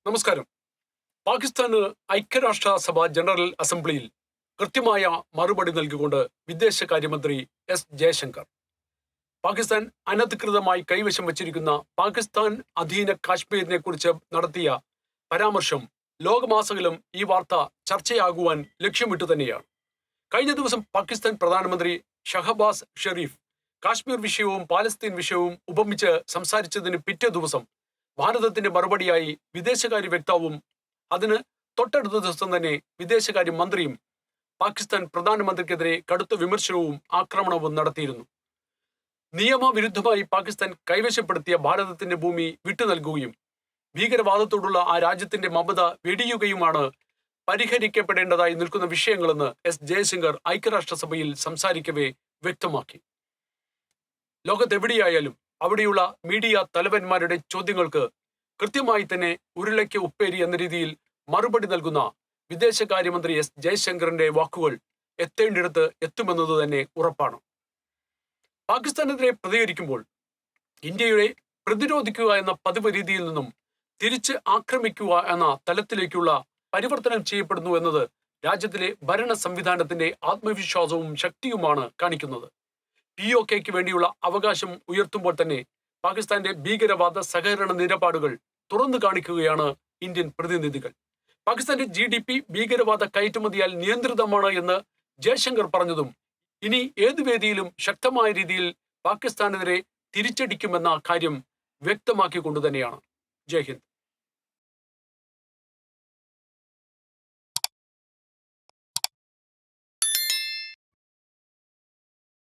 നമസ്കാരം. പാകിസ്ഥാന് ഐക്യരാഷ്ട്രസഭ ജനറൽ അസംബ്ലിയിൽ കൃത്യമായ മറുപടി നൽകിക്കൊണ്ട് വിദേശകാര്യമന്ത്രി എസ് ജയശങ്കർ പാകിസ്ഥാൻ അനധികൃതമായി കൈവശം വച്ചിരിക്കുന്ന പാകിസ്ഥാൻ അധീന കാശ്മീരിനെ കുറിച്ച് നടത്തിയ പരാമർശം ലോകമാസകലം ഈ വാർത്ത ചർച്ചയാകുവാൻ ലക്ഷ്യമിട്ട് തന്നെയാണ്. കഴിഞ്ഞ ദിവസം പാകിസ്ഥാൻ പ്രധാനമന്ത്രി ഷഹബാസ് ഷെരീഫ് കാശ്മീർ വിഷയവും പാലസ്തീൻ വിഷയവും ഉപമിച്ച് സംസാരിച്ചതിന് പിറ്റേ ദിവസം ഭാരതത്തിന്റെ മറുപടിയായി വിദേശകാര്യ വക്താവും അതിന് തൊട്ടടുത്ത ദിവസം തന്നെ വിദേശകാര്യ മന്ത്രിയും പാകിസ്ഥാൻ പ്രധാനമന്ത്രിക്കെതിരെ കടുത്ത വിമർശനവും ആക്രമണവും നടത്തിയിരുന്നു. നിയമവിരുദ്ധമായി പാകിസ്ഥാൻ കൈവശപ്പെടുത്തിയ ഭാരതത്തിന്റെ ഭൂമി വിട്ടുനൽകുകയും ഭീകരവാദത്തോടുള്ള ആ രാജ്യത്തിന്റെ മമത വെടിയുകയുമാണ് പരിഹരിക്കപ്പെടേണ്ടതായി നിൽക്കുന്ന വിഷയങ്ങളെന്ന് എസ് ജയശങ്കർ ഐക്യരാഷ്ട്രസഭയിൽ സംസാരിക്കവേ വ്യക്തമാക്കി. ലോകത്തെവിടെയായാലും അവിടെയുള്ള മീഡിയ തലവന്മാരുടെ ചോദ്യങ്ങൾക്ക് കൃത്യമായി തന്നെ ഉരുളയ്ക്ക് ഉപ്പേരി എന്ന രീതിയിൽ മറുപടി നൽകുന്ന വിദേശകാര്യമന്ത്രി എസ് ജയശങ്കറിന്റെ വാക്കുകൾ എത്തേണ്ടിടത്ത് എത്തുമെന്നത് തന്നെ ഉറപ്പാണ്. പാകിസ്ഥാനെതിരെ പ്രതികരിക്കുമ്പോൾ ഇന്ത്യയുടെ പ്രതിരോധിക്കുക എന്ന പതിവ് രീതിയിൽ നിന്നും തിരിച്ച് ആക്രമിക്കുക എന്ന തലത്തിലേക്കുള്ള പരിവർത്തനം ചെയ്യപ്പെടുന്നു എന്നത് രാജ്യത്തിലെ ഭരണ സംവിധാനത്തിന്റെ ആത്മവിശ്വാസവും ശക്തിയുമാണ് കാണിക്കുന്നത്. POKയ്ക്ക് വേണ്ടിയുള്ള അവകാശം ഉയർത്തുമ്പോൾ തന്നെ പാകിസ്ഥാന്റെ ഭീകരവാദ സഹകരണ നിലപാടുകൾ തുറന്നു കാണിക്കുകയാണ് ഇന്ത്യൻ പ്രതിനിധികൾ. പാകിസ്ഥാന്റെ GDP ഭീകരവാദ കയറ്റുമതിയാൽ നിയന്ത്രിതമാണ് എന്ന് ജയശങ്കർ പറഞ്ഞതും ഇനി ഏതു വേദിയിലും ശക്തമായ രീതിയിൽ പാകിസ്ഥാനെതിരെ തിരിച്ചടിക്കുമെന്ന കാര്യം വ്യക്തമാക്കിക്കൊണ്ടു തന്നെയാണ്. ജയ് ഹിന്ദ്.